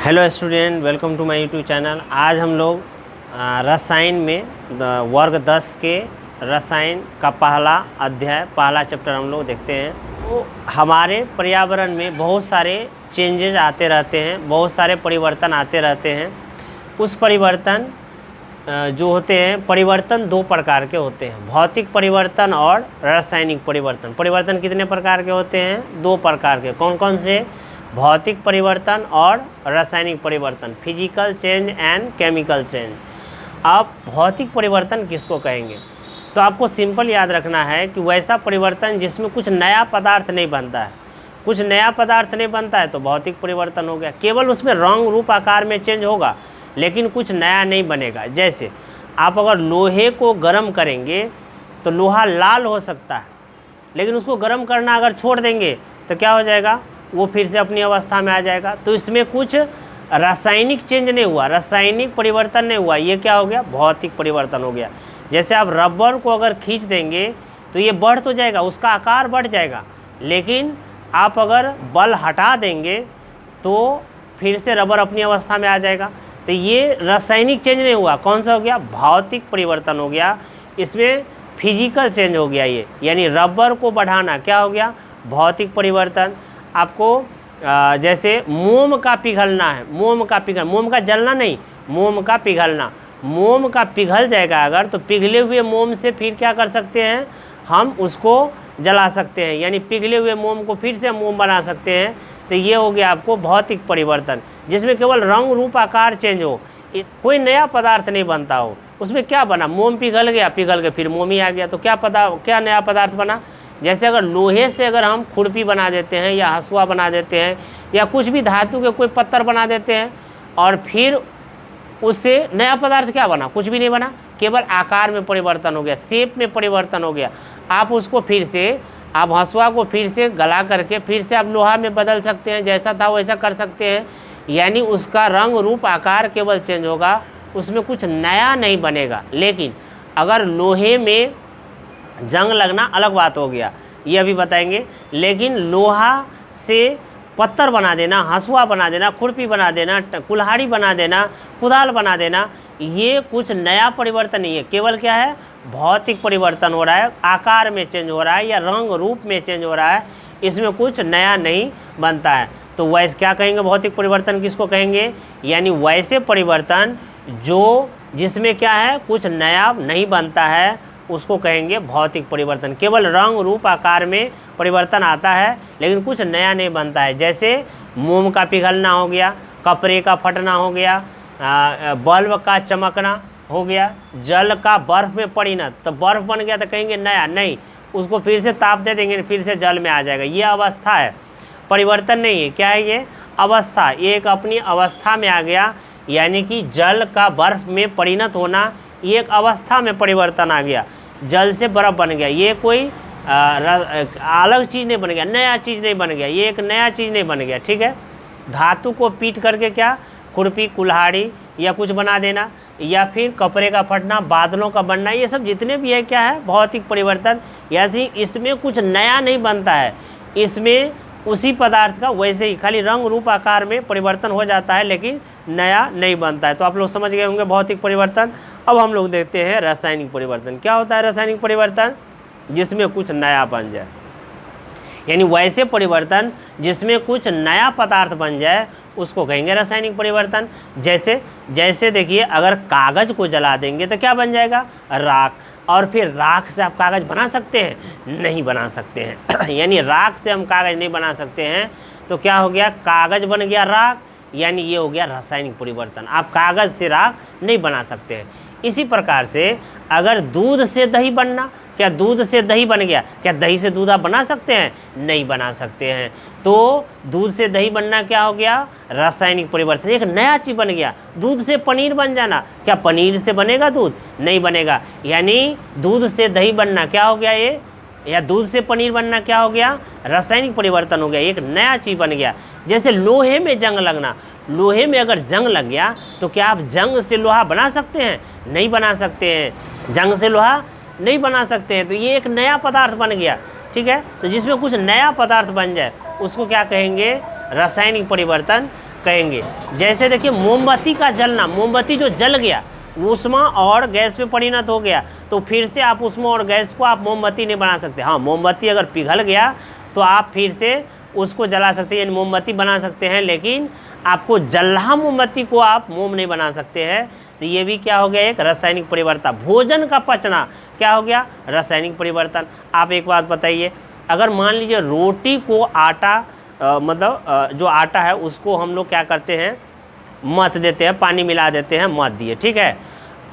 Hello student, welcome to my YouTube channel. आज हम लोग रसायन में वर्ग 10 के रसायन का पहला अध्याय, पहला चैप्टर हम लोग देखते हैं। तो हमारे पर्यावरण में बहुत सारे चेंजेज आते रहते हैं, बहुत सारे परिवर्तन आते रहते हैं। उस परिवर्तन जो होते हैं, परिवर्तन दो प्रकार के होते हैं, भौतिक परिवर्तन और रासायनिक परिवर्तन। परिवर्तन कितने प्रकार के होते हैं? दो प्रकार के। कौन कौन से? भौतिक परिवर्तन और रासायनिक परिवर्तन, physical change and chemical change. अब भौतिक परिवर्तन किसको कहेंगे? तो आपको सिंपल याद रखना है कि वैसा परिवर्तन जिसमें कुछ नया पदार्थ नहीं बनता है। कुछ नया पदार्थ नहीं बनता है तो भौतिक परिवर्तन हो गया। केवल उसमें रंग रूप आकार में चेंज होगा, लेकिन कुछ नया नहीं बनेगा। जैसे आप अगर लोहे को गर्म करेंगे तो लोहा लाल हो सकता है, लेकिन उसको गर्म करना अगर छोड़ देंगे तो क्या हो जाएगा? वो फिर से अपनी अवस्था में आ जाएगा। तो इसमें कुछ रासायनिक चेंज नहीं हुआ, रासायनिक परिवर्तन नहीं हुआ। ये क्या हो गया? भौतिक परिवर्तन हो गया। जैसे आप रबर को अगर खींच देंगे तो ये बढ़ तो जाएगा, उसका आकार बढ़ जाएगा, लेकिन आप अगर बल हटा देंगे तो फिर से रबर अपनी अवस्था में आ जाएगा। तो ये रासायनिक चेंज नहीं हुआ। कौन सा हो गया? भौतिक परिवर्तन हो गया। इसमें फिजिकल चेंज हो गया ये, यानी रबर को बढ़ाना क्या हो गया? भौतिक परिवर्तन। आपको जैसे मोम का पिघलना है, मोम का जलना नहीं, मोम का पिघलना। मोम का पिघल जाएगा अगर, तो पिघले हुए मोम से फिर क्या कर सकते हैं? हम उसको जला सकते हैं, यानी पिघले हुए मोम को फिर से मोम बना सकते हैं। तो ये हो गया आपको भौतिक परिवर्तन, जिसमें केवल रंग रूप आकार चेंज हो, कोई नया पदार्थ नहीं बनता हो। उसमें क्या बना? मोम पिघल गया, पिघल के फिर मोम ही आ गया, तो क्या नया पदार्थ बना? जैसे अगर लोहे से अगर हम खुरपी बना देते हैं या हसुआ बना देते हैं या कुछ भी धातु के कोई पत्थर बना देते हैं, और फिर उससे नया पदार्थ क्या बना? कुछ भी नहीं बना, केवल आकार में परिवर्तन हो गया, शेप में परिवर्तन हो गया। आप उसको फिर से, आप हसुआ को फिर से गला करके फिर से आप लोहा में बदल सकते हैं, जैसा था वैसा कर सकते हैं। यानी उसका रंग रूप आकार केवल चेंज होगा, उसमें कुछ नया नहीं बनेगा। लेकिन अगर लोहे में जंग लगना अलग बात हो गया, ये अभी बताएंगे। लेकिन लोहा से पत्थर बना देना, हसुआ बना देना, खुरपी बना देना, कुल्हाड़ी बना देना, कुदाल बना देना, ये कुछ नया परिवर्तन नहीं है, केवल क्या है? भौतिक परिवर्तन हो रहा है, आकार में चेंज हो रहा है या रंग रूप में चेंज हो रहा है। इसमें कुछ नया नहीं बनता है। तो वैसे क्या कहेंगे? भौतिक परिवर्तन किसको कहेंगे? यानी वैसे परिवर्तन जिसमें क्या है? कुछ नया नहीं बनता है, उसको कहेंगे भौतिक परिवर्तन। केवल रंग रूप आकार में परिवर्तन आता है, लेकिन कुछ नया नहीं बनता है। जैसे मोम का पिघलना हो गया, कपड़े का फटना हो गया, बल्ब का चमकना हो गया, जल का बर्फ में परिणत, तो बर्फ बन गया तो कहेंगे नया नहीं, उसको फिर से ताप दे देंगे, फिर से जल में आ जाएगा। ये अवस्था है, परिवर्तन नहीं है। क्या है ये? अवस्था। ये एक अपनी अवस्था में आ गया, यानी कि जल का बर्फ में परिणत होना, ये एक अवस्था में परिवर्तन आ गया, जल से बर्फ बन गया। ये कोई अलग चीज़ नहीं बन गया, नया चीज़ नहीं बन गया, ये एक नया चीज़ नहीं बन गया। ठीक है। धातु को पीट करके क्या? खुरपी, कुल्हाड़ी या कुछ बना देना, या फिर कपड़े का फटना, बादलों का बनना, ये सब जितने भी है क्या है? भौतिक परिवर्तन। यानी इसमें कुछ नया नहीं बनता है, इसमें उसी पदार्थ का वैसे ही खाली रंग रूप आकार में परिवर्तन हो जाता है, लेकिन नया नहीं बनता है। तो आप लोग समझ गए होंगे भौतिक परिवर्तन। अब हम लोग देखते हैं रासायनिक परिवर्तन। क्या होता है रासायनिक परिवर्तन? जिसमें कुछ नया बन जाए, यानी वैसे परिवर्तन जिसमें कुछ नया पदार्थ बन जाए, उसको कहेंगे रासायनिक परिवर्तन। जैसे देखिए, अगर कागज़ को जला देंगे तो क्या बन जाएगा? राख। और फिर राख से आप कागज़ बना सकते हैं? नहीं बना सकते हैं। यानी राख से हम कागज़ नहीं बना सकते हैं, तो क्या हो गया? कागज़ बन गया राख, यानी ये हो गया रासायनिक परिवर्तन। आप कागज़ से राख नहीं बना सकते हैं। इसी प्रकार से अगर दूध से दही बनना, क्या दूध से दही बन गया? क्या दही से दूध आप बना सकते हैं? नहीं बना सकते हैं। तो दूध से दही बनना क्या हो गया? रासायनिक परिवर्तन, एक नया चीज़ बन गया। दूध से पनीर बन जाना, क्या पनीर से बनेगा दूध? नहीं बनेगा। यानी दूध से दही बनना क्या हो गया ये? या दूध से पनीर बनना क्या हो गया? रासायनिक परिवर्तन हो गया, एक नया चीज़ बन गया। जैसे लोहे में जंग लगना, लोहे में अगर जंग लग गया तो क्या आप जंग से लोहा बना सकते हैं? नहीं बना सकते हैं, जंग से लोहा नहीं बना सकते हैं। तो ये एक नया पदार्थ बन गया। ठीक है। तो जिसमें कुछ नया पदार्थ बन जाए उसको क्या कहेंगे? रासायनिक परिवर्तन। कहेंगे। जैसे देखिए मोमबत्ती का जलना, मोमबत्ती जो जल गया ऊष्मा और गैस में परिणत हो गया, तो फिर से आप ऊष्मा और गैस को आप मोमबत्ती नहीं बना सकते। हाँ, मोमबत्ती अगर पिघल गया तो आप फिर से उसको जला सकते हैं, यानी मोमबत्ती बना सकते हैं, लेकिन आपको जल्हा मोमबत्ती को आप मोम नहीं बना सकते हैं। तो ये भी क्या हो गया, एक रासायनिक परिवर्तन। भोजन का पचना क्या हो गया, रासायनिक परिवर्तन। आप एक बात बताइए, अगर मान लीजिए रोटी को आटा जो आटा है उसको हम लोग क्या करते हैं, मथ देते हैं, पानी मिला देते हैं, मथ दिए, ठीक है।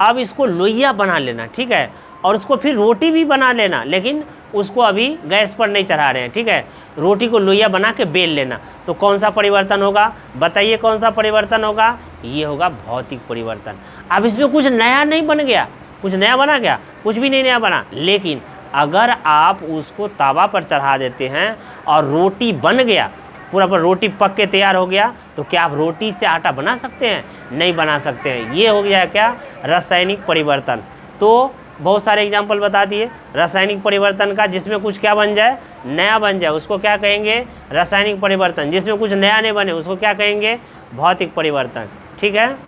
अब इसको लोइया बना लेना, ठीक है, और उसको फिर रोटी भी बना लेना, लेकिन उसको अभी गैस पर नहीं चढ़ा रहे हैं, ठीक है। रोटी को लोइया बना के बेल लेना, तो कौन सा परिवर्तन होगा, बताइए कौन सा परिवर्तन होगा, ये होगा भौतिक परिवर्तन। अब इसमें कुछ नया नहीं बन गया, कुछ नया बना क्या, कुछ भी नहीं नया बना। लेकिन अगर आप उसको तवा पर चढ़ा देते हैं और रोटी बन गया, पूरा पर रोटी पक के तैयार हो गया, तो क्या आप रोटी से आटा बना सकते हैं, नहीं बना सकते हैं। ये हो गया क्या, रासायनिक परिवर्तन। तो बहुत सारे एग्जाम्पल बता दिए रासायनिक परिवर्तन का, जिसमें कुछ क्या बन जाए, नया बन जाए, उसको क्या कहेंगे, रासायनिक परिवर्तन। जिसमें कुछ नया नहीं बने उसको क्या कहेंगे, भौतिक परिवर्तन, ठीक है।